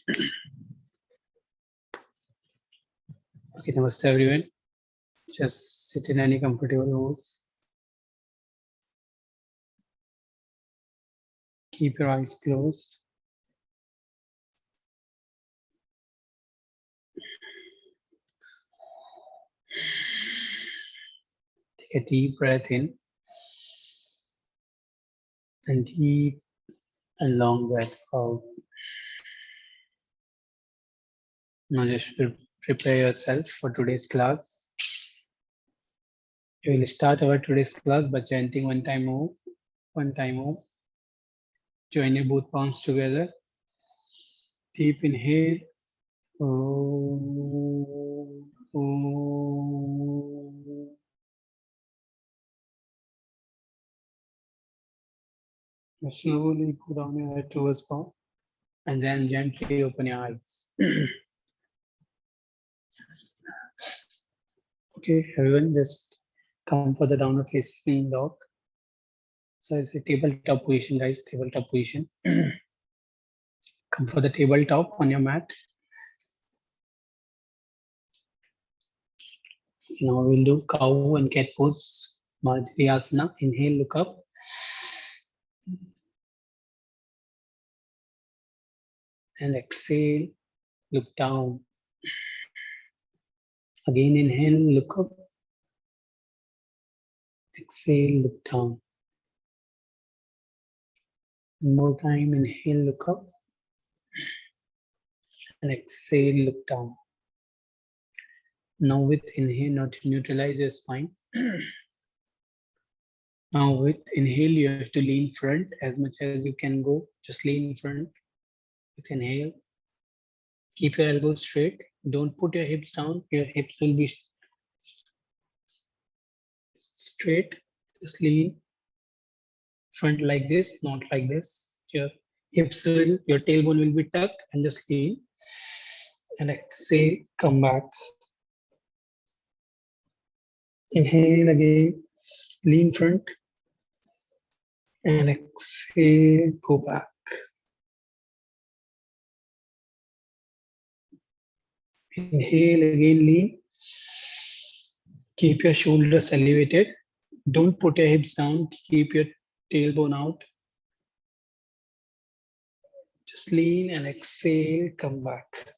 Okay, namaste everyone. Just sit in any comfortable pose. Keep your eyes closed. Take a deep breath in and deep and long breath out. Now just prepare yourself for today's class. We will start our today's class by chanting one time Om. One time Om. Join your both palms together. Deep inhale. Om. Om. Slowly put down your head towards palm and then gently open your eyes. Okay, everyone, just come for the downward facing dog. So it's a tabletop position, guys. Tabletop position. Come for the tabletop on your mat. Now we'll do cow and cat pose. Madhyasana. Inhale, look up. And exhale, look down. Again, inhale, look up. Exhale, look down. One more time, inhale, look up. And exhale, look down. Now with inhale, now to neutralize your spine. Now with inhale, you have to lean front as much as you can go. Just lean front. With inhale, keep your elbows straight. Don't put your hips down. Your hips will be straight. Just lean front like this, not like this. Your hips will, your tailbone will be tucked and just lean. And exhale, come back. Inhale again, lean front. And exhale, go back. Inhale again, lean. Keep your shoulders elevated. Don't put your hips down. Keep your tailbone out. Just lean and exhale, come back.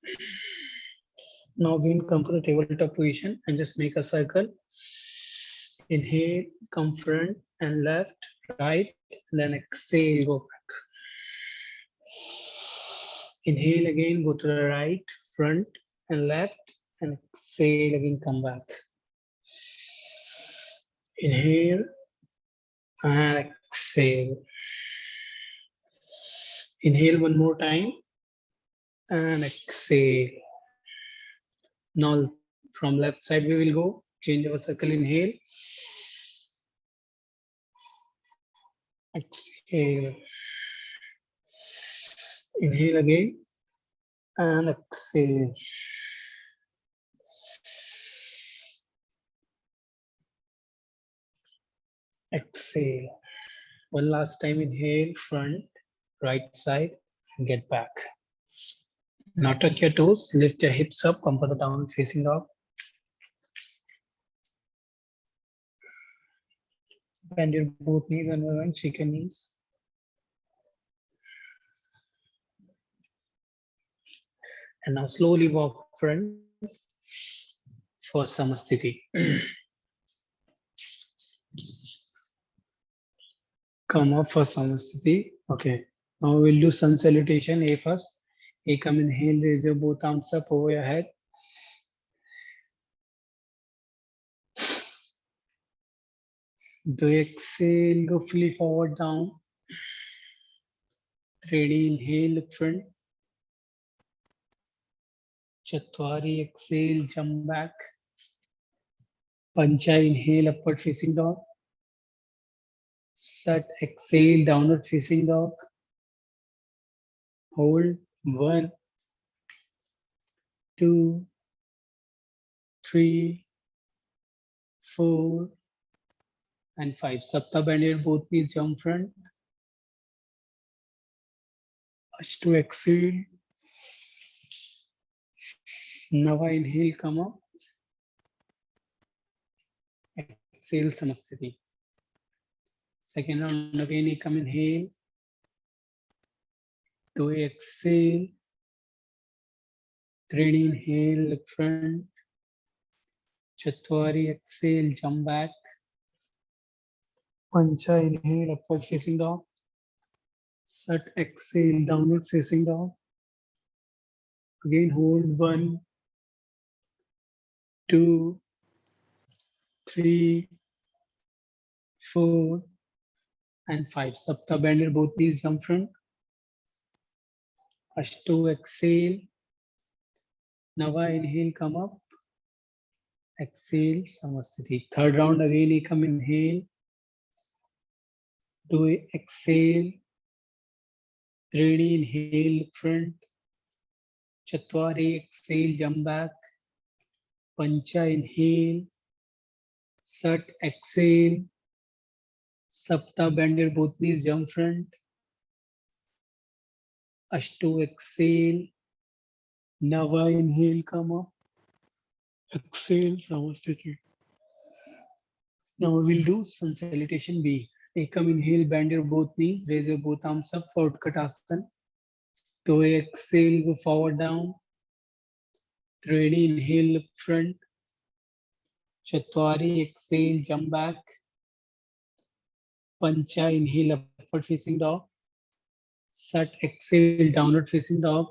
Now again, come for the tabletop position and just make a circle. Inhale, come front and left, right, and then exhale, go back. Inhale again, go to the right, front and left, and exhale again, come back. Inhale and exhale. Inhale one more time and exhale. Now from left side we will go. Change our circle. Inhale. Exhale. Inhale again and exhale. Exhale. One last time. Inhale, front, right side, and get back. Now tuck your toes, lift your hips up, come for the downward facing dog. Bend your both knees and shake your knees. And now slowly walk front for Samasthiti. Come up for Samasthiti. Okay. Now we'll do sun salutation. A first. A, come inhale, raise your both arms up over your head. Do exhale, go fully forward down. Ready, inhale, look front. Chatwari, exhale, jump back. Pancha, inhale, upward facing dog. Sat, exhale, downward facing dog. Hold, 1, 2, 3, 4, and 5. Sapta, bend your both knees, jump front. Ashtu, exhale. Now inhale, come up. Exhale, Samasthiti. Second round again, you come inhale. Two exhale. Three inhale, look front. Chatwari exhale, jump back. Pancha inhale, upward facing dog. Sat exhale, downward facing dog. Again hold 1, 2, 3, 4, and 5. Sapta bend your both knees, jump front. Ashto exhale. Nava inhale, come up. Exhale, Samasthiti. Third round again, you come inhale. Do exhale. Three inhale, front. Chatwari exhale, jump back. Pancha inhale. Sat exhale. Sapta bend your both knees, jump front. Ashto exhale. Nava inhale, come up. Exhale, Samasthiti. Now we will do some salutation B. Ekam inhale, bend your both knees, raise your both arms up for Utkatasana. To exhale, go forward down. Three inhale, look front. Chatwari exhale, jump back. Pancha inhale, upward facing dog. Sat exhale, downward facing dog.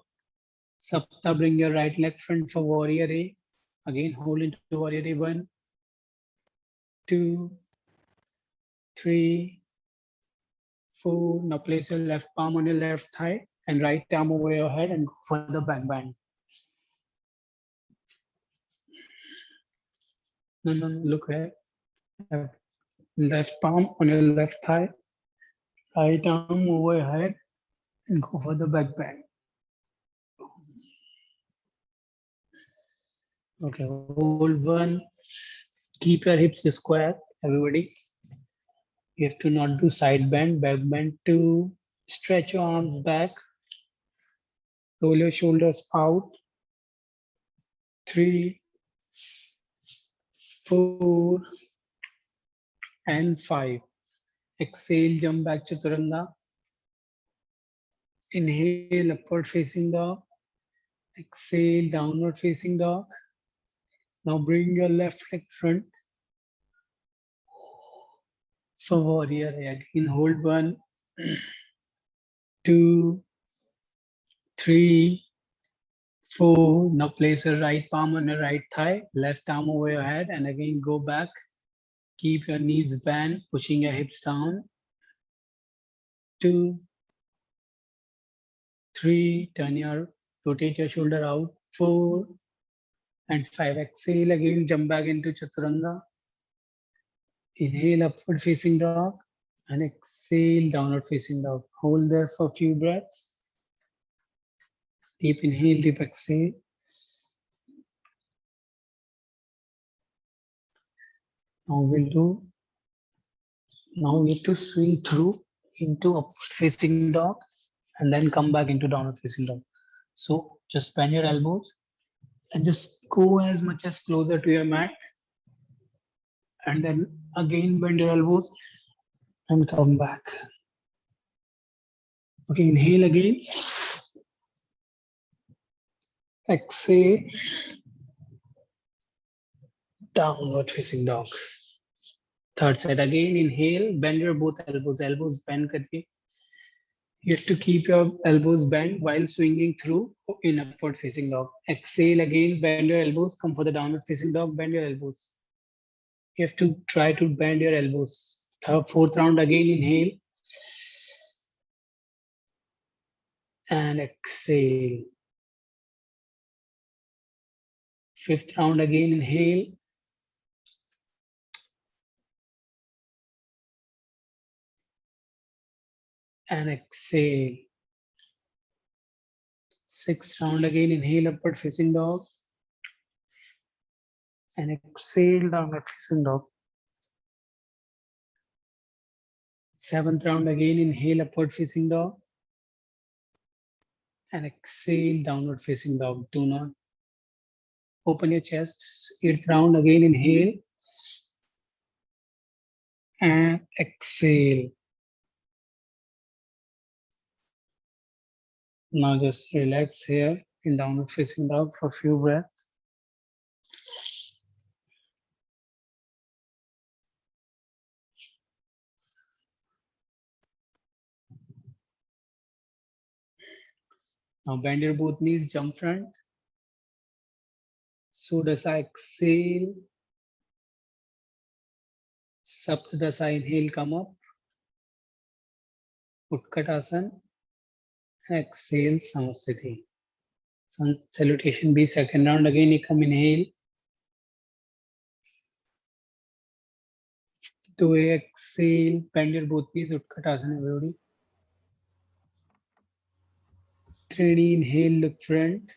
Sapta bring your right leg front for warrior A. Again hold into warrior A. 1, 2, 3, 4. Now place your left palm on your left thigh and right arm over your head and go for the back bend. No, look here. Left palm on your left thigh, right arm over your head and go for the back bend. Okay, hold 1. Keep your hips square, everybody. You have to not do side bend, back bend. 2. Stretch your arms back. Roll your shoulders out. 3, 4, and 5. Exhale, jump back Chaturanga. Inhale, upward facing dog. Exhale, downward facing dog. Now bring your left leg front for warrior. Again, hold 1, 2, 3, 4. Now place your right palm on your right thigh, left arm over your head, and again go back. Keep your knees bent, pushing your hips down. 2, 3. Rotate your shoulder out. 4 and 5. Exhale again, jump back into Chaturanga. Inhale, upward facing dog, and exhale, downward facing dog. Hold there for a few breaths. Deep inhale, deep exhale. Now we have to swing through into upward facing dog and then come back into downward facing dog. So just bend your elbows and just go as much as closer to your mat. And then again bend your elbows and come back. Okay, inhale again. Exhale. Downward facing dog. Third side again, inhale, bend your both elbows bend karke. You have to keep your elbows bent while swinging through in upward facing dog. Exhale again, bend your elbows, come for the downward facing dog, bend your elbows. You have to try to bend your elbows. Fourth round again, inhale. And exhale. Fifth round again, inhale. And exhale. Sixth round again, inhale, upward facing dog. And exhale, downward facing dog. Seventh round again, inhale, upward facing dog. And exhale, downward facing dog. Do not Open your chest, 8th round. Again, inhale and exhale. Now just relax here in downward facing dog for a few breaths. Now bend your both knees, jump front. Sudasa, exhale. Saptadasa, inhale, come up. Utkatasana. Exhale, Samasthiti. Salutation B, second round. Again, you come inhale. 2 exhale, bend your both knees, Utkatasana, everybody. 3D, inhale, look front.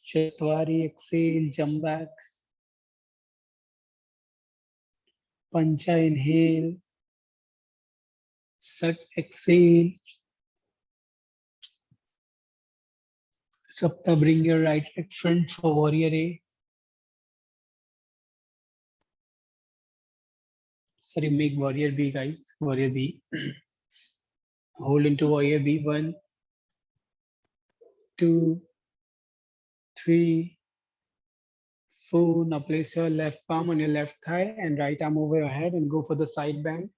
Chatwari, exhale, jump back. Pancha, inhale. Sat, exhale. Sapta, bring your right leg front for warrior A. Sorry, make warrior B, guys. Warrior B. Hold into warrior B. 1, 2, 3, 4. Now place your left palm on your left thigh and right arm over your head and go for the side bend.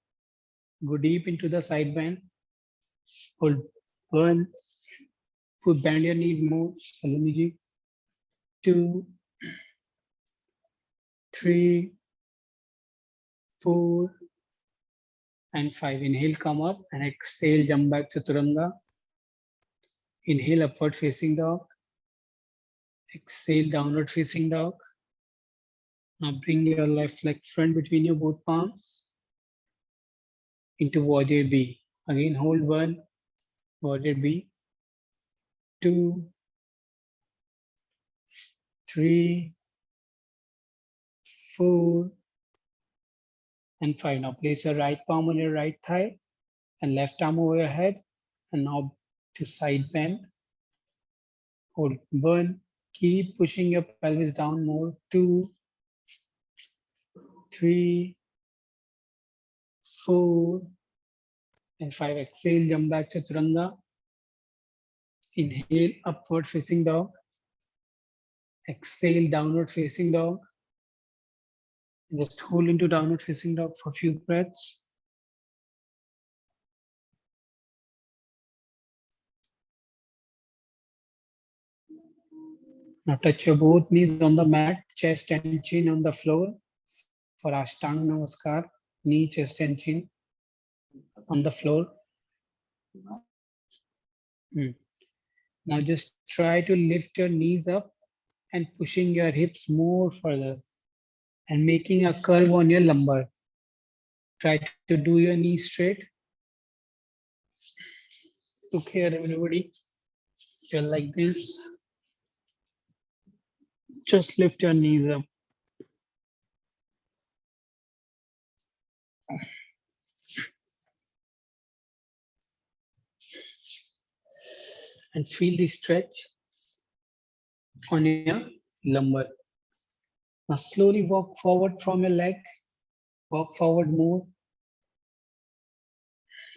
Go deep into the side bend. Hold 1. Bend your knees more. Salamiji. 2, 3, 4, and 5. Inhale, come up and exhale, jump back Chaturanga. Inhale, upward facing dog. Exhale, downward facing dog. Now bring your left leg front between your both palms into warrior B. Again, hold 1, warrior B. 2, 3, 4, and 5. Now place your right palm on your right thigh and left arm over your head. And now to side bend. Hold 1. Keep pushing your pelvis down more. 2, 3, 4, and 5. Exhale, jump back Chaturanga. Inhale, upward facing dog. Exhale, downward facing dog. Just hold into downward facing dog for a few breaths. Now touch your both knees on the mat, chest and chin on the floor for Ashtanga Namaskar. Knee, chest and chin on the floor. Now just try to lift your knees up and pushing your hips more further and making a curve on your lumbar. Try to do your knees straight. Look here, everybody. You're like this. Just lift your knees up. And feel the stretch on your lumbar. Now slowly walk forward from your leg. Walk forward more.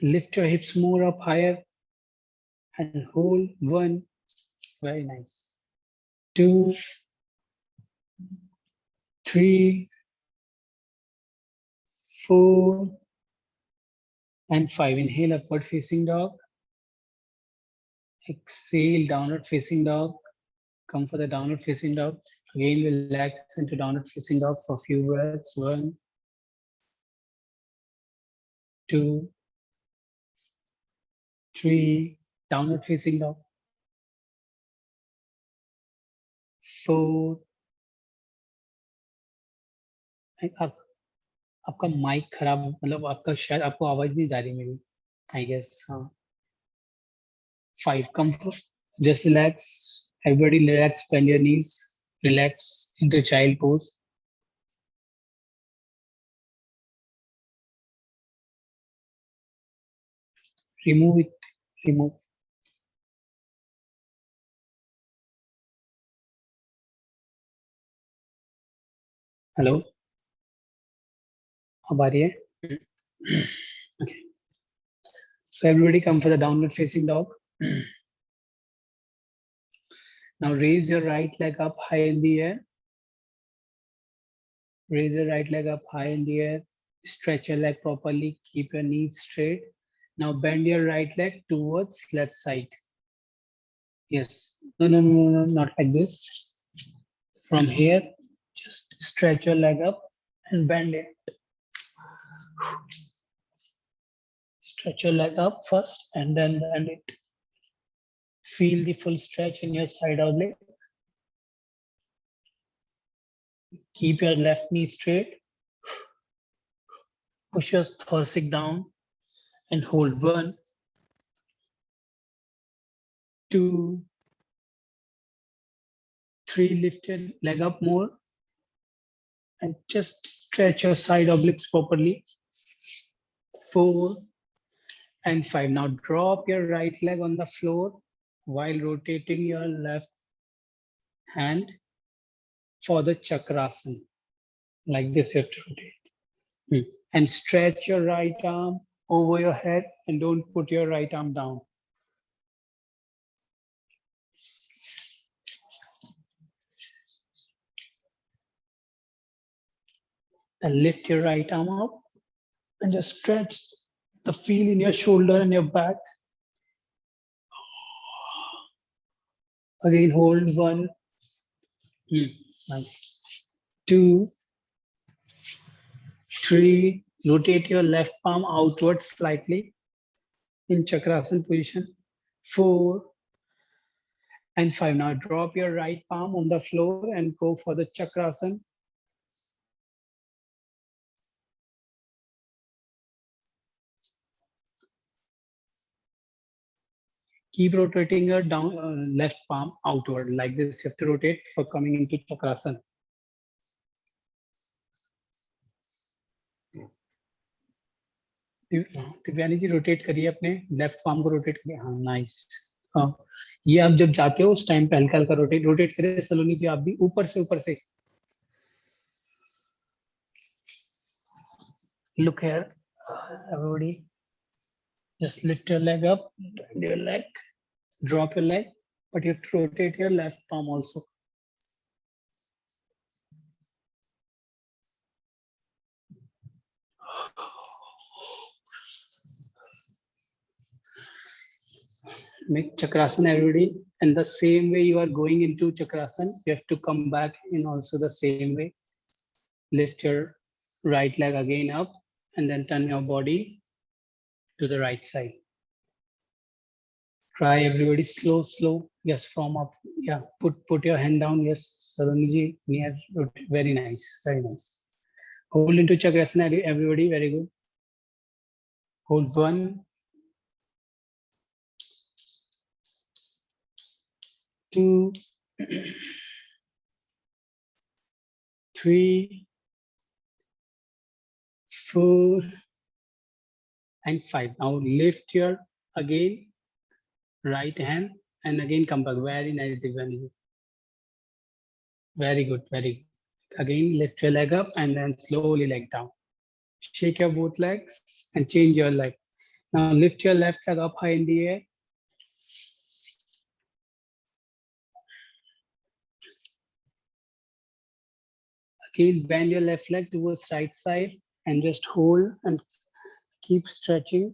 Lift your hips more up higher and hold 1. Very nice. 2, 3, 4, and 5. Inhale, upward facing dog. Exhale, downward facing dog. Come for the downward facing dog. Again, relax into downward facing dog for a few breaths. 1, 2, 3. Downward facing dog. 4. आपका mic खराब मतलब आपका शायद आपको आवाज नहीं जा रही मेरी आई गेस हाँ 5 come just relax everybody relax bend your knees relax into child pose remove it remove hello, अब आ रही है? Okay. So everybody come for the downward facing dog. Now raise your right leg up high in the air. Raise your right leg up high in the air. Stretch your leg properly. Keep your knees straight. Now bend your right leg towards left side. Yes. No, no, no, no, not like this. From here, just stretch your leg up and bend it. Stretch your leg up first and then bend it. Feel the full stretch in your side of leg. Keep your left knee straight. Push your thoracic down and hold 1, 2, 3. Lift your leg up more and just stretch your side obliques properly. 4 and 5. Now drop your right leg on the floor while rotating your left hand for the chakrasana. Like this, you have to rotate. And stretch your right arm over your head and don't put your right arm down. And lift your right arm up and just stretch the feel in your shoulder and your back. Again, hold 1, 2, 3. Rotate your left palm outwards slightly in chakrasana position. 4 and 5. Now drop your right palm on the floor and go for the chakrasana. Keep rotating your left palm outward like this. You have to rotate for coming into chakrasana. Divyani ji rotate करिए अपने left palm को rotate करिए. हाँ, nice. हाँ, ये आप जब जाते हो उस टाइम पे हल्का हल्का रोटेट करिए. सलोनी जी आप भी ऊपर से. Look here, everybody. Just lift your leg up, bend your leg, drop your leg, but you have to rotate your left palm also. Make chakrasana, everybody. And the same way you are going into chakrasana, you have to come back in also the same way. Lift your right leg again up and then turn your body to the right side. Try everybody slow. Yes, from up. Yeah, put your hand down. Yes, Sarunji, near. Very nice, very nice. Hold into chakrasana, everybody. Very good. Hold 1, 2, 3, 4, and 5. Now lift your again right hand and again come back. Very nice, Divani. Very good, very good. Again, lift your leg up and then slowly leg down. Shake your both legs and change your leg. Now lift your left leg up high in the air. Again, bend your left leg towards right side and just hold and keep stretching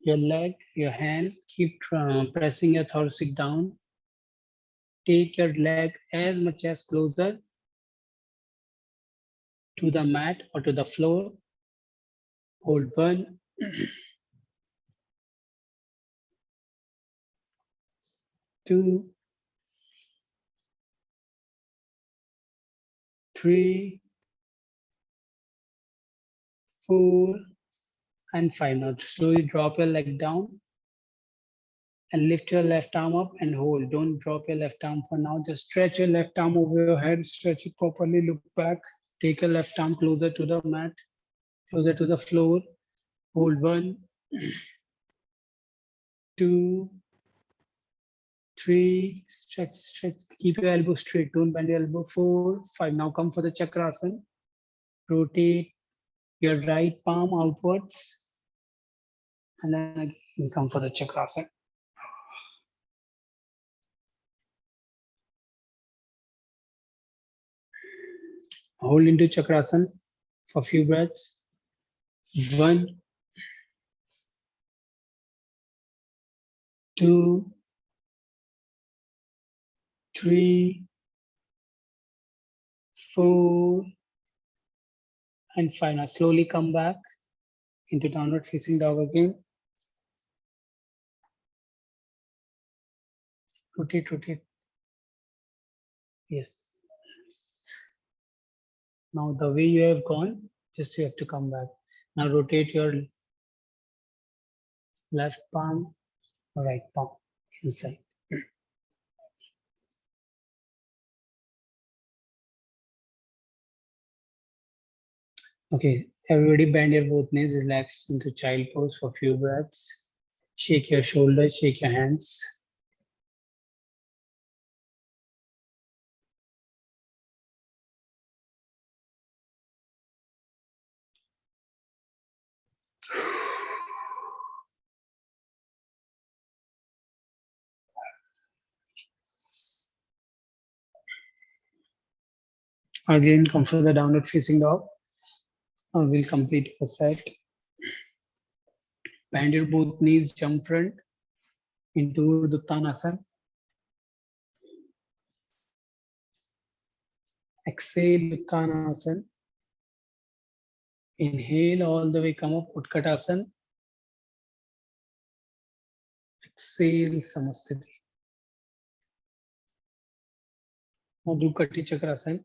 your leg, your hand. Keep pressing your thoracic down. Take your leg as much as closer to the mat or to the floor. Hold 1, 2, 3, 4, and 5. Now slowly drop your leg down and lift your left arm up and hold. Don't drop your left arm for now. Just stretch your left arm over your head. Stretch it properly. Look back. Take your left arm closer to the mat, closer to the floor. Hold 1, 2, 3, stretch, keep your elbow straight, don't bend your elbow. 4, 5. Now come for the chakrasana. Rotate your right palm outwards, and then again come for the chakrasana. Hold into chakrasana for a few breaths. 1, 2, 3, 4, and 5. Now slowly come back into downward facing dog again. Rotate, rotate. Yes. Now the way you have gone, just you have to come back. Now rotate your left palm, right palm inside. Okay, everybody bend your both knees, relax into child pose for a few breaths. Shake your shoulders, shake your hands. Again, come for the downward facing dog. We'll complete the set. Bend your both knees, jump front into the Uttanasana. Exhale, Uttanasana. Inhale all the way, come up, Utkatasana. Exhale, Samastiti. Now do Kati Chakrasana.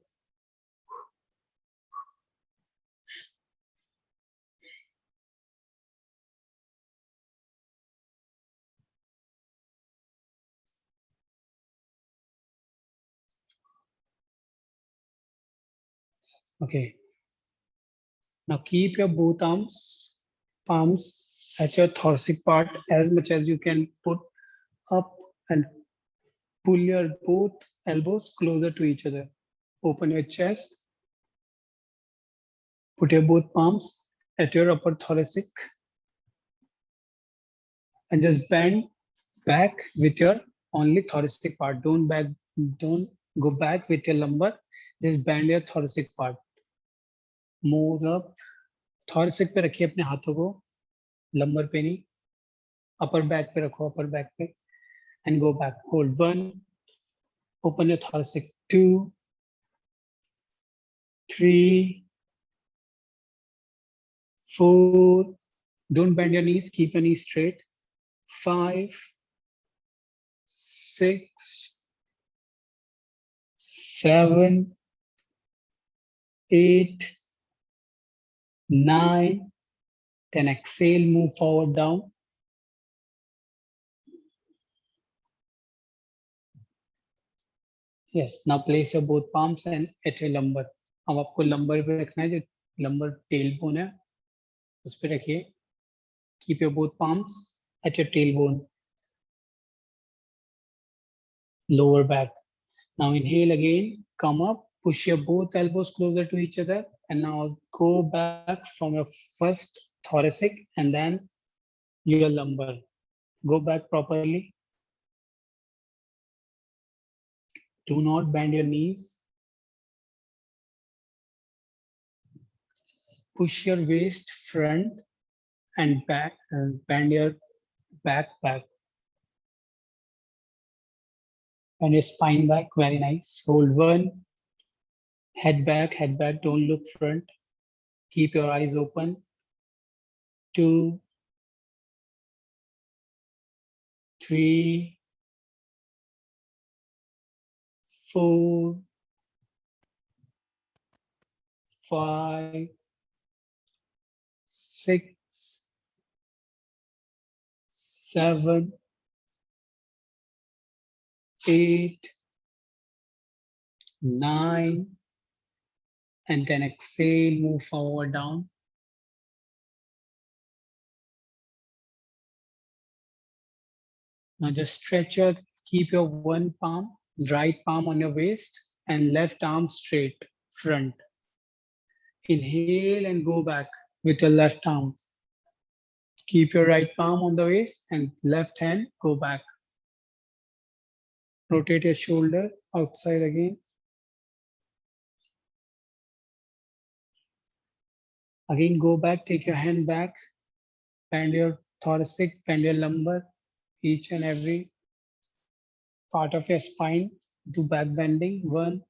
Okay. Now keep your both palms at your thoracic part as much as you can put up and pull your both elbows closer to each other. Open your chest. Put your both palms at your upper thoracic and just bend back with your only thoracic part. Don't go back with your lumbar. Just bend your thoracic part. Move up. Thoracic पे रखिए अपने हाथों को, lumbar पे नहीं. Upper back पे रखो, upper back पे. And go back. Hold 1. Open your thoracic. 2, 3, 4. Don't bend your knees. Keep your knees straight. 5, 6, 7, 8, 9. Then exhale, move forward down. Yes, now place your both palms and at your lumbar. अब आपको lumbar पे रखना है, जो lumbar tailbone है, उस पे रखिए. Keep your both palms at your tailbone. Lower back. Now inhale again, come up, push your both elbows closer to each other, and now go back from your first thoracic and then your lumbar. Go back properly. Do not bend your knees. Push your waist front and back, and bend your back. And your spine back, very nice. Hold 1. Head back, don't look front. Keep your eyes open. 2, 3, 4, 5, 6, 7, 8, 9, and then exhale, move forward down. Now just stretch your Keep your one palm, right palm on your waist and left arm straight front. Inhale and go back with your left arm. Keep your right palm on the waist and left hand go back. Rotate your shoulder outside again. Again, go back, take your hand back, bend your thoracic, bend your lumbar, each and every part of your spine. Do back bending. 1,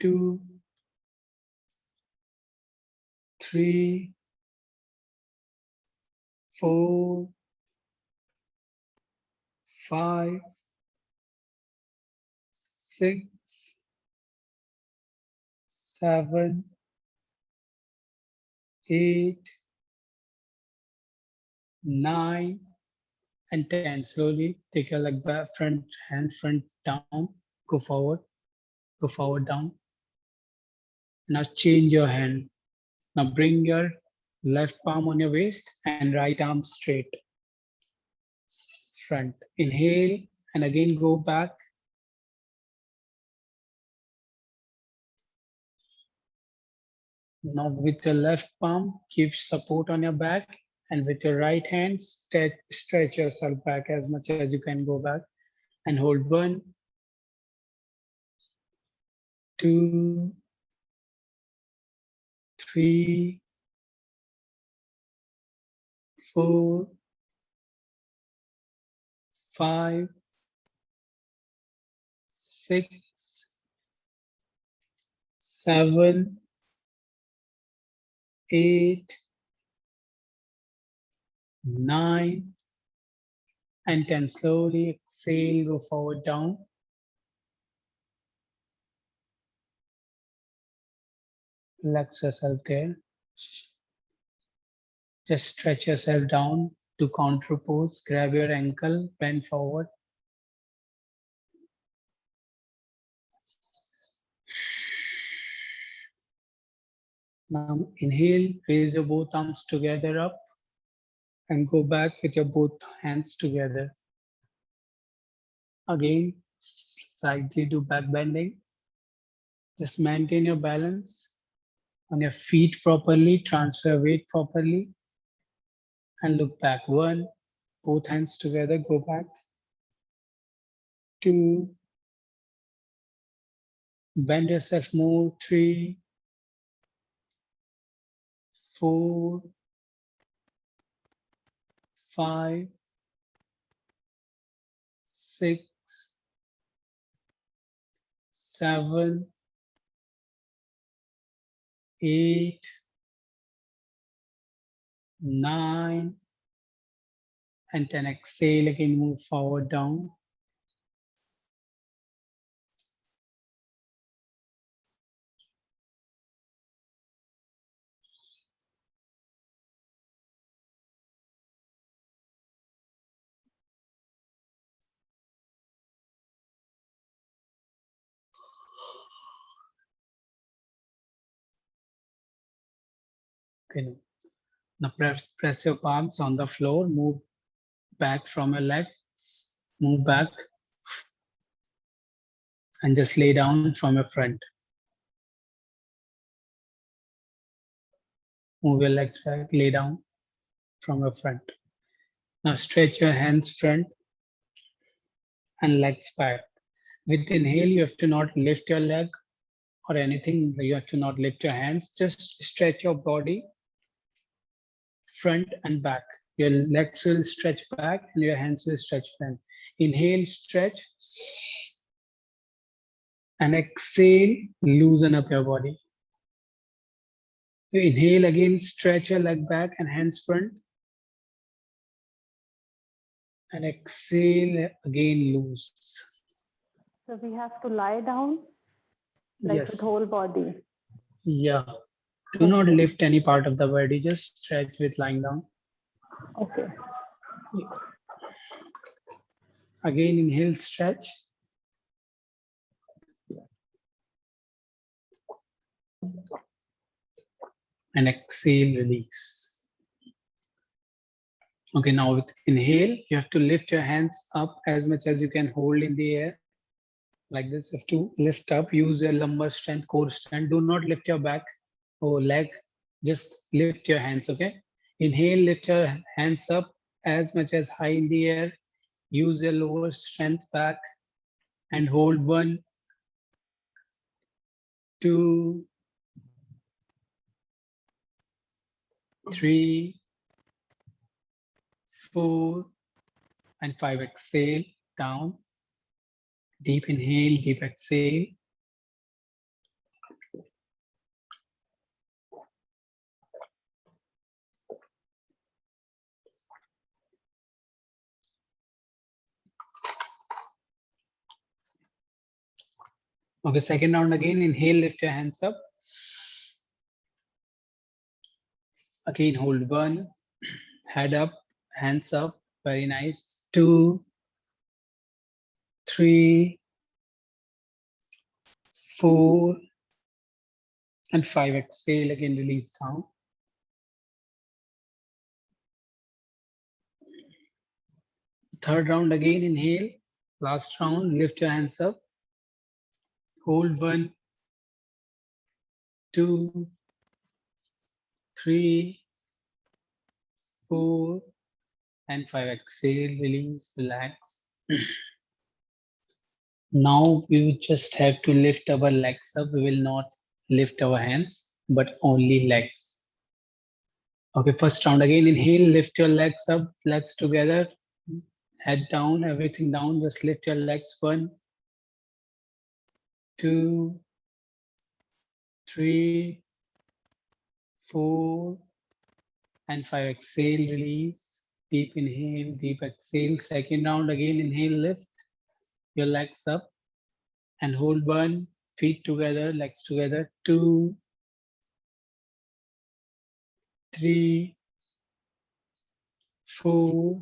2, 3, 4, 5, 6, 7, 8, 9, and 10. Slowly take your leg back, front hand, front down, go forward, down. Now change your hand. Now bring your left palm on your waist and right arm straight. Front. Inhale and again go back. Now with your left palm, keep support on your back, and with your right hand, stretch yourself back as much as you can go back and hold 1, 2, 3, 4, 5, 6, 7, 8, 9, and 10. Slowly exhale, go forward, down. Relax yourself there. Just stretch yourself down to counter pose. Grab your ankle, bend forward. Now inhale, raise your both arms together up and go back with your both hands together. Again, slightly do back bending. Just maintain your balance on your feet properly, transfer weight properly, and look back. 1, both hands together, go back. 2, bend yourself more. 3, 4, 5, 6, 7, 8, 9, and 10. Exhale again, move forward, down. Okay. Now press your palms on the floor, move back from your legs, move back, and just lay down from your front. Move your legs back, lay down from your front. Now stretch your hands front and legs back. With inhale, you have to not lift your leg or anything. You have to not lift your hands. Just stretch your body front and back. Your legs will stretch back and your hands will stretch front. Inhale, stretch. And exhale, loosen up your body. Inhale again, stretch your leg back and hands front. And exhale, again loose. So we have to lie down, like Yes. with whole body. Yeah. Do not lift any part of the body, just stretch with lying down. Okay. Again, inhale, stretch. And exhale, release. Okay, now with inhale, you have to lift your hands up as much as you can hold in the air. Like this, you have to lift up, use your lumbar strength, core strength. Do not lift your back or leg, just lift your hands, okay? Inhale, lift your hands up as much as high in the air. Use your lower strength back and hold 1, 2, 3, 4, and 5. Exhale, down. Deep inhale, deep exhale. Okay, second round again. Inhale, lift your hands up. Again, hold 1, head up, hands up. Very nice. 2, 3, 4, and 5. Exhale again, release down. Third round again, inhale. Last round, lift your hands up. Hold 1, 2, 3, 4, and 5. Exhale, release, relax. Now we just have to lift our legs up. We will not lift our hands, but only legs. Okay, first round again. Inhale, lift your legs up, legs together, head down, everything down. Just lift your legs. 1, 2, 3, 4, and 5. Exhale, release. Deep inhale, deep exhale. Second round again. Inhale, lift your legs up and hold 1, feet together, legs together. 2, 3, 4,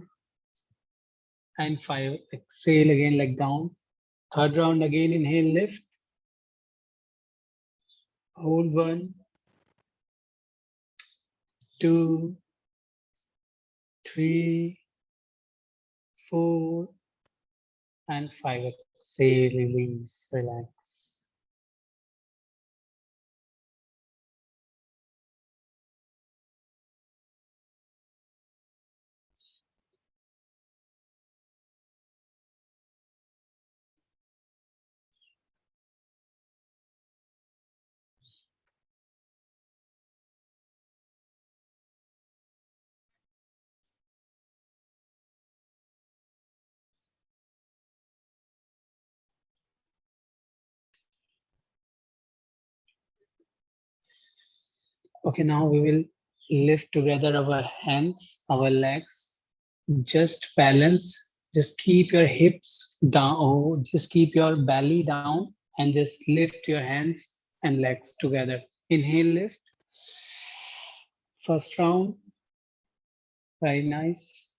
and 5. Exhale again, leg down. Third round again. Inhale, lift. Hold 1, 2, 3, 4, and 5. Exhale, release, relax. Okay, now we will lift together our hands, our legs. Just balance. Just keep your hips down, or just keep your belly down, and just lift your hands and legs together. Inhale, lift. First round, very nice.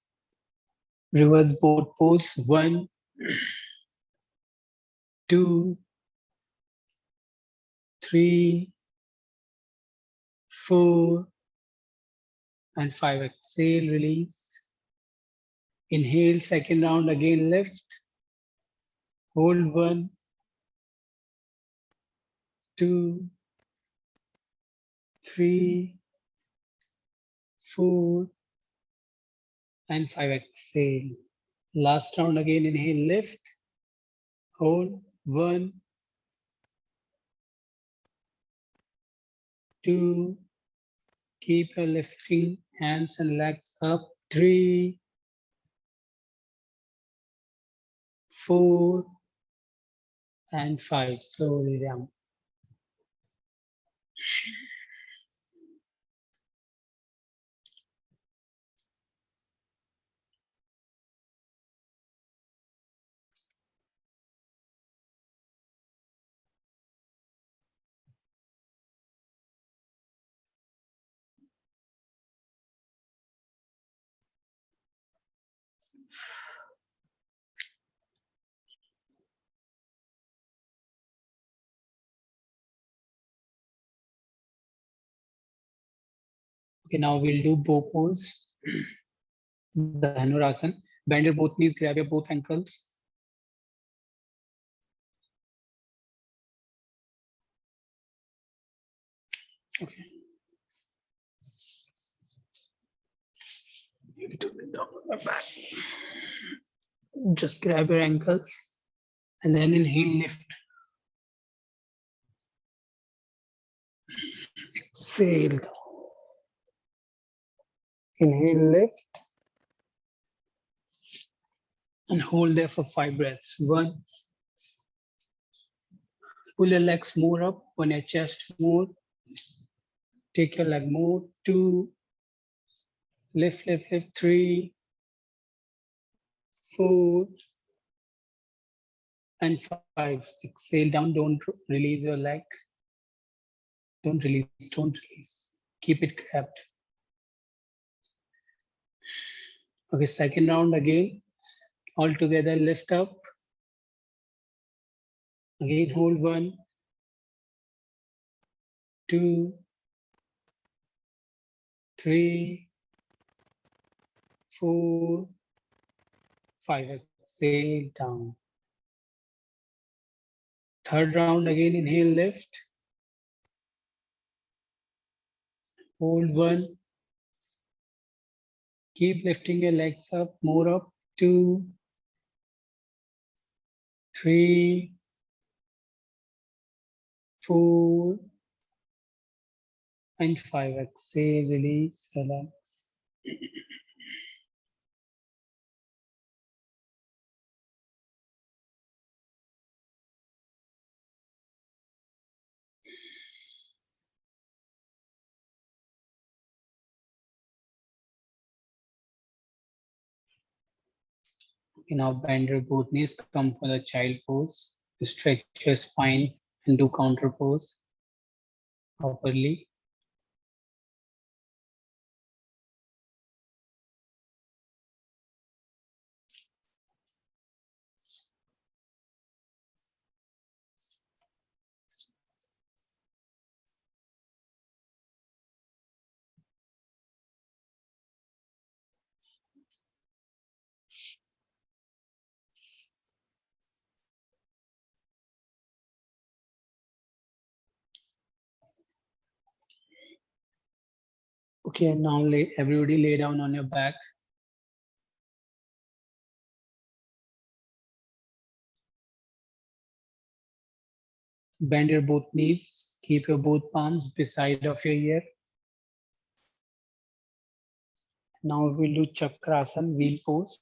Reverse boat pose. 1, 2, 3, 4, and 5. Exhale, release. Inhale, second round, again lift. Hold 1, 2, 3, 4, and 5. Exhale. Last round again. Inhale, lift. Hold 1, 2. Keep your lifting hands and legs up. 3, 4, and 5. Slowly down. Okay, now we'll do bow pose. Dhanurasana. Bend your both knees, grab your both ankles. Okay. Back. Just grab your ankles and then inhale, lift. Exhale. Inhale, lift. And hold there for 5 breaths. 1. Pull your legs more up, on your chest more. Take your leg more. 2. Lift, lift, lift. 3, 4, and 5. Exhale down. Don't release your leg. Don't release. Don't release. Keep it grabbed. Okay, second round again. All together, lift up. Again, hold 1, 2, 3, 4, 5. Exhale down. Third round again, inhale, lift. Hold 1. Keep lifting your legs up, more up. 2, 3, 4, and 5. Exhale, release, relax. Okay, now bend your both knees, come for the child pose. Stretch your spine and do counter pose properly. Okay, now everybody lay down on your back. Bend your both knees, keep your both palms beside of your ear. Now we'll do Chakrasana, wheel pose.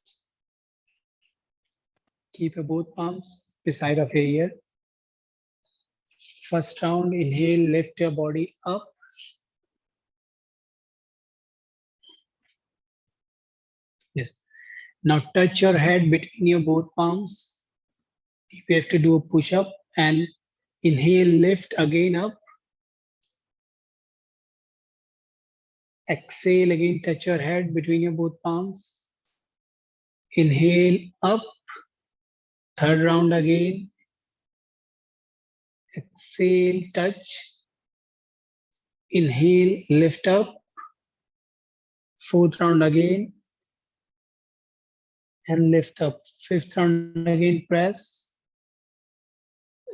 Keep your both palms beside of your ear. First round, inhale, lift your body up. Yes. Now touch your head between your both palms. If you have to do a push-up and inhale, lift again up. Exhale again, touch your head between your both palms. Inhale up. Third round again. Exhale, touch. Inhale, lift up. Fourth round again. And lift up. Fifth round again, press.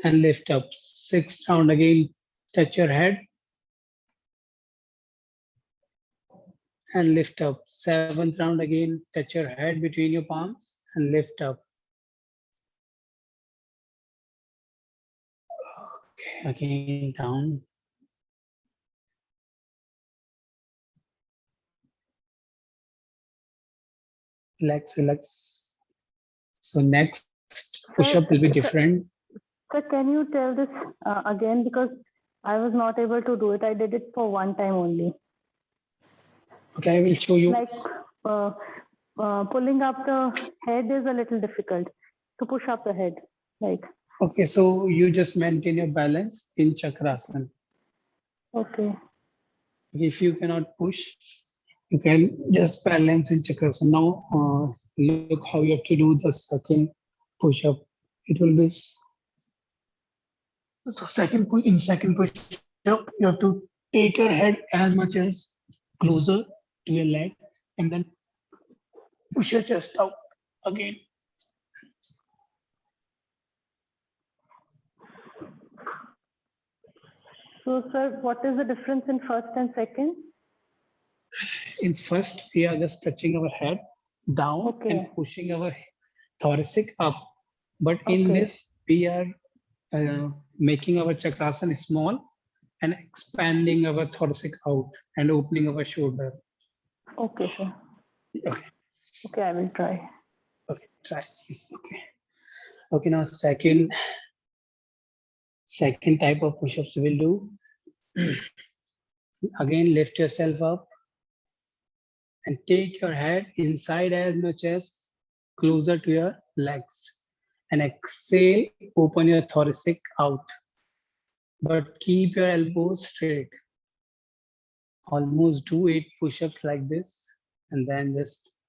And lift up. Sixth round again, touch your head. And lift up. Seventh round again, touch your head between your palms and lift up. Okay, again down. Relax, relax. So next push-up will be different. Sir, can you tell this again? Because I was not able to do it. I did it for one time only. Okay, I will show you. Like pulling up the head is a little difficult to push up the head. Like. Okay, so you just maintain your balance in Chakrasana. Okay. If you cannot push, you can just balance in Chakrasana. Now, look how you have to do the second push-up. It will be so second push up. You have to take your head as much as closer to your leg, and then Push your chest out again. So, sir, what is the difference in first and second? In first, we are just touching our head down Okay. and pushing our thoracic up. But in Okay. this, we are making our chakrasana small and expanding our thoracic out and opening our shoulder. Okay, sir. Okay, Okay, I will try. okay, try. Okay. Okay, now second type of push-ups we'll do. Again, lift yourself up and take your head inside as much as closer to your legs. And exhale, open your thoracic out. But keep your elbows straight. Almost do 8 push-ups like this and then just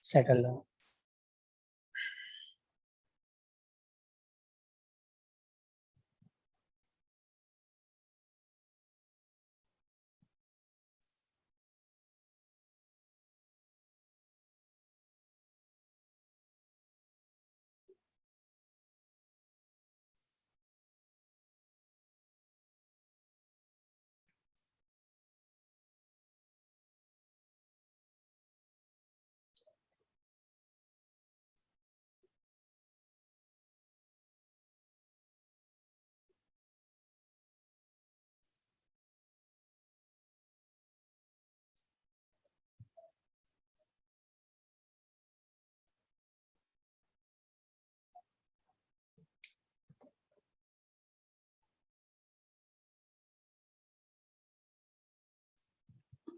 settle down.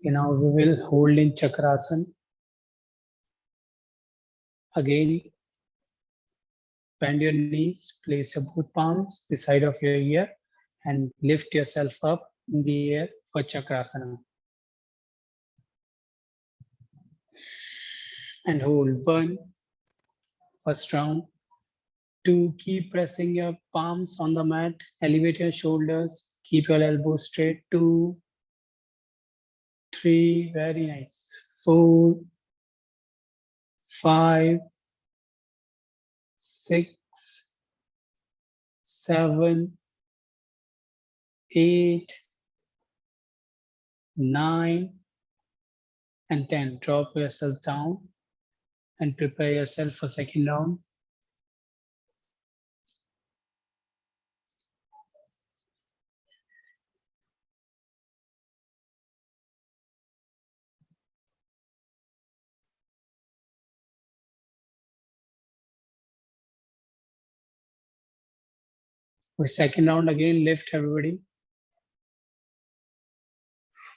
Okay, now we will hold in chakrasana. Again, bend your knees, place your both palms beside of your ear and lift yourself up in the air for chakrasana. And hold 1, first round. 2, keep pressing your palms on the mat, elevate your shoulders, keep your elbows straight. 2, 3, very nice. 4, 5, 6, 7, 8, 9, and 10. Drop yourself down and prepare yourself for second round. For second round again, lift everybody.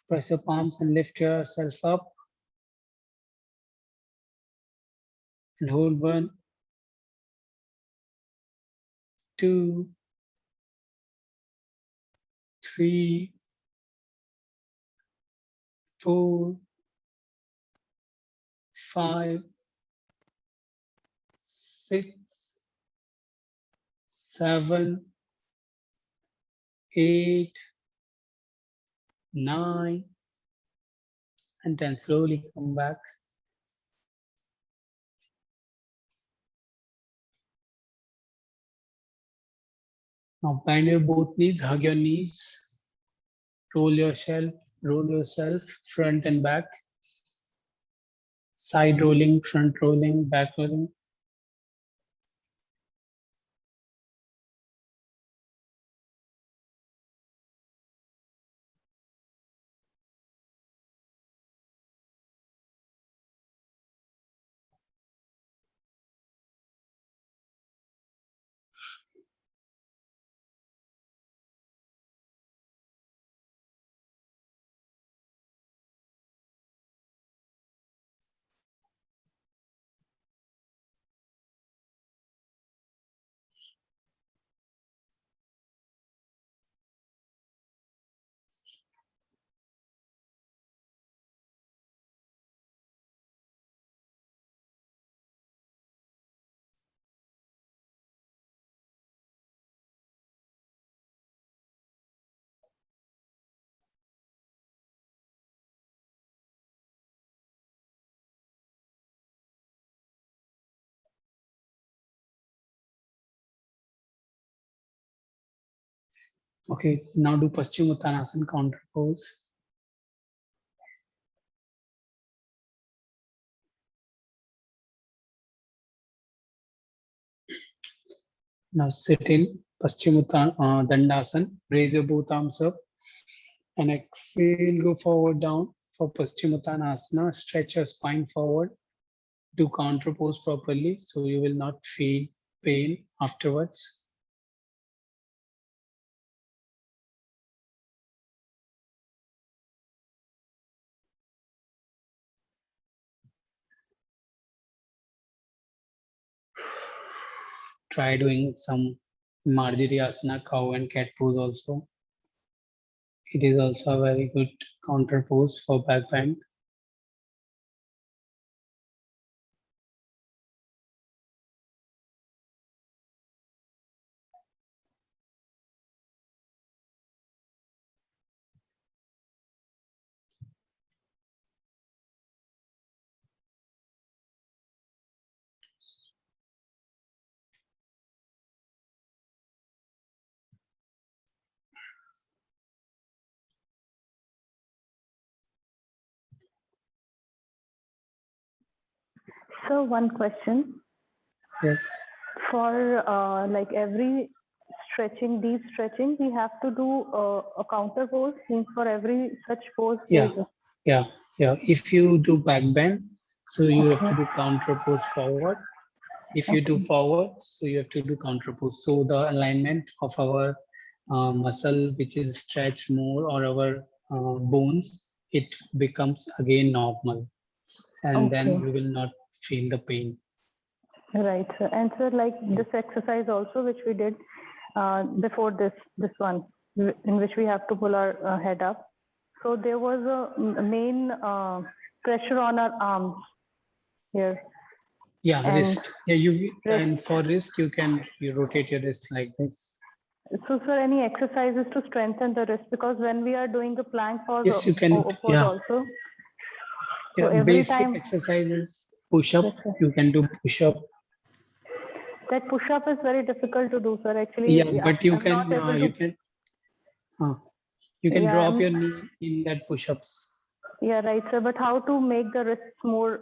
Press your palms and lift yourself up. And hold 1, 2, 3, 4, 5, 6, 7, 8, 9, and 10. Slowly come back. Now bend your both knees, hug your knees, roll yourself front and back. Side rolling, front rolling, back rolling. Okay, now do Paschimottanasana counter pose. Now sit in Paschimottanasana Dandasana. Raise your both arms up and exhale, go forward down for Paschimottanasana. Stretch your spine forward. Do counter pose properly so you will not feel pain afterwards. Try doing some Marjariyasana, cow and cat pose also. It is also a very good counter pose for back bend. So one question. Yes. For like every stretching, deep stretching, we have to do a counter pose. Means for every such pose, Yeah. there's a- Yeah. If you do back bend, so you have Okay. to do counter pose forward. If you do Okay. forward, so you have to do counter pose. So the alignment of our muscle, which is stretched more, or our bones, it becomes again normal, and then Okay. you will not feel the pain. Right. Sir. And so like this exercise also, which we did before this one, in which we have to pull our head up. So there was a main pressure on our arms here. Yeah, And wrist. Yeah, and wrist. for wrist, you rotate your wrist like this. So, sir, any exercises to strengthen the wrist? Because when we are doing the plank pose, Yes, you can. pose Yeah, also. yeah. So every Basic time, exercises. Push up. yes, sir. You can do push up. That push up is very difficult to do, sir. Actually, Yeah, but you I'm not can. able to. You can Yeah, drop your knee in that push-ups. yeah, right, sir. But how to make the wrists more,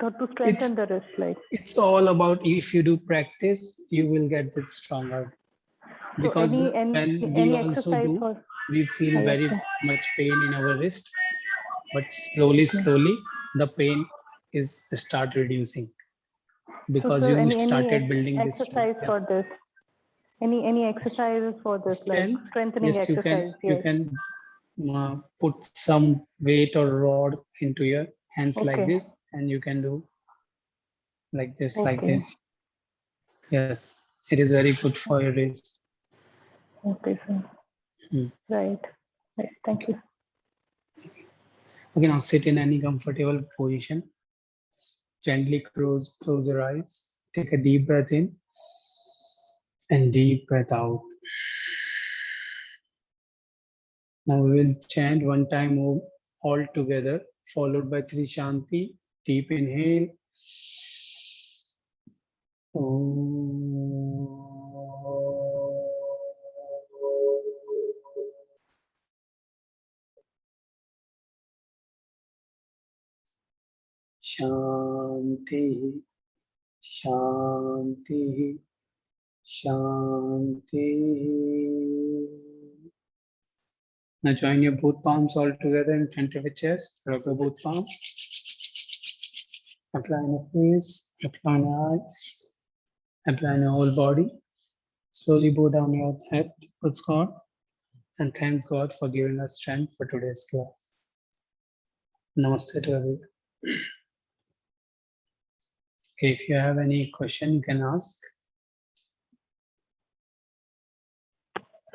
to strengthen the wrist, like? It's all about if you do practice, you will get this stronger. So Because when we any also exercise do, for? we feel Yes, very sir. much pain in our wrist, but slowly, the pain is start reducing So, because sir, you any started building this strength. exercise Yeah. for this? Any exercises for this, like Strength, strengthening yes, exercise? you Yes. can put some weight or rod into your hands like Okay. this, and you can do like this, like Okay. this. Yes, it is very good for your wrist. Okay, sir. Right. Right. Thank you. Okay, now sit in any comfortable position. Gently close your eyes. Take a deep breath in and deep breath out. Now we will chant one time Om all together, followed by three Shanti. Deep inhale. Shanti, Shanti, Shanti. Now join your both palms all together in front of your chest. Rub your both palms. Apply on your face, apply on your eyes, apply on your whole body. Slowly bow down your head towards God and thanks God for giving us strength for today's class. Namaste to everyone. Okay, if you have any question, you can ask.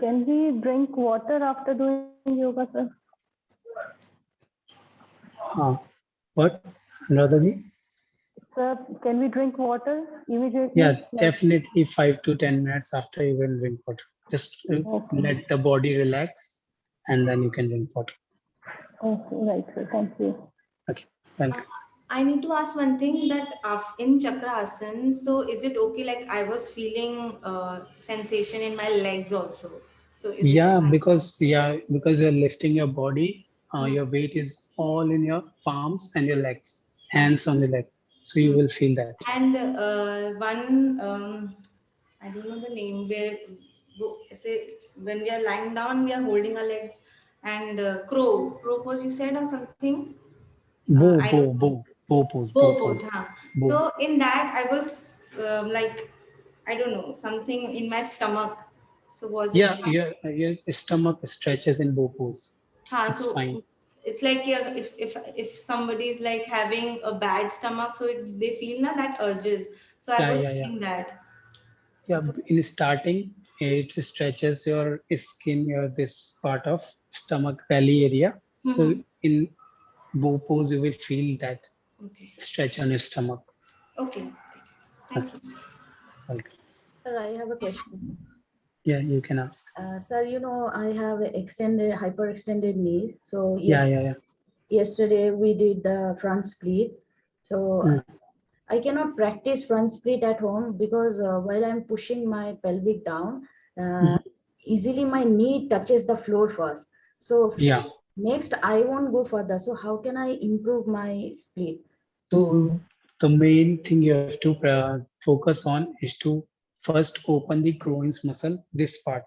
Can we drink water after doing yoga, sir? What, Radhaji? Sir, can we drink water immediately? Yeah, Like, definitely 5 to 10 minutes after you will drink water. Just okay. let the body relax and then you can drink water. Okay, right, sir. Thank you. Okay, welcome. I need to ask one thing that in Chakrasana, so is it okay? Like I was feeling sensation in my legs also. So is it? Yeah, because you're lifting your body, your weight is all in your palms and your legs, hands on the legs. So you will feel that. And one, I don't know the name, where say when we are lying down, we are holding our legs, and crow pose you said or something. Bow, I bow, don't know. bow, bow pose, Bow bow pose, pose, huh? bow. So in that, I was like, I don't know, something in my stomach. So was it Yeah, fine? your stomach stretches in bow pose. Huh, It's fine. so it's like, yeah, if somebody is like having a bad stomach, so they feel na that urges. So I was Yeah. feeling that. Yeah, So, in starting, it stretches your skin, your this part of stomach belly area. So mhm. in bow pose, you will feel that Okay. stretch on your stomach. Okay. Okay, Thank you. welcome. Sir, I have a question. Yeah, you can ask. Sir, I have hyperextended knee. So Yeah. yesterday we did the front split. So Mm. I cannot practice front split at home because while I'm pushing my pelvic down, uh, Mhm. easily my knee touches the floor first. So Yeah. next I won't go further. So how can I improve my split? So the main thing you have to focus on is to first open the groins muscle, this part.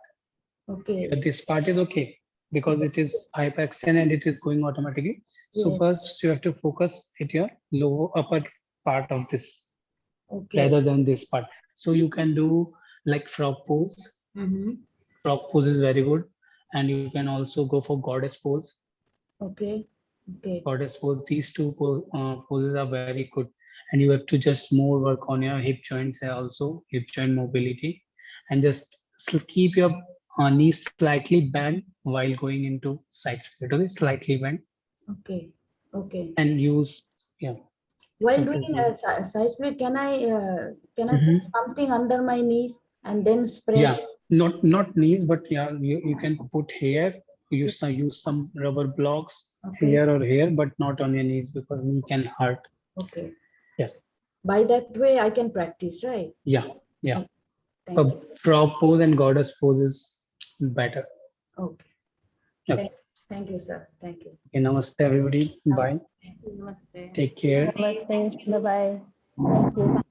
Okay. This part is okay because it is hyperextend and it is going automatically. So Yes. first you have to focus at your lower upper part of this Okay. rather than this part. So you can do like frog pose. Mm-hmm. Frog pose is very good, and you can also go for goddess pose. Okay. Okay. Goddess pose. These two poses are very good, and you have to just more work on your hip joints and also hip joint mobility, and just keep your knees slightly bent while going into side split. Okay, slightly bent Okay. Okay. and use yeah. While This doing is a side split, can I put Mhm. something under my knees and then spread? Yeah, not knees, but yeah, you can put here. Use some rubber blocks Okay. here or here, but not on your knees because knee can hurt. Okay. Yes, By that way, I can practice, right? yeah. Okay. Thank you. But frog pose and goddess pose is better. Okay. Okay. Thank, thank you, sir. Thank you. Okay, namaste everybody. Bye. Namaste. Take care. Namaste. Thank Namaste. you. Bye bye. Thank you.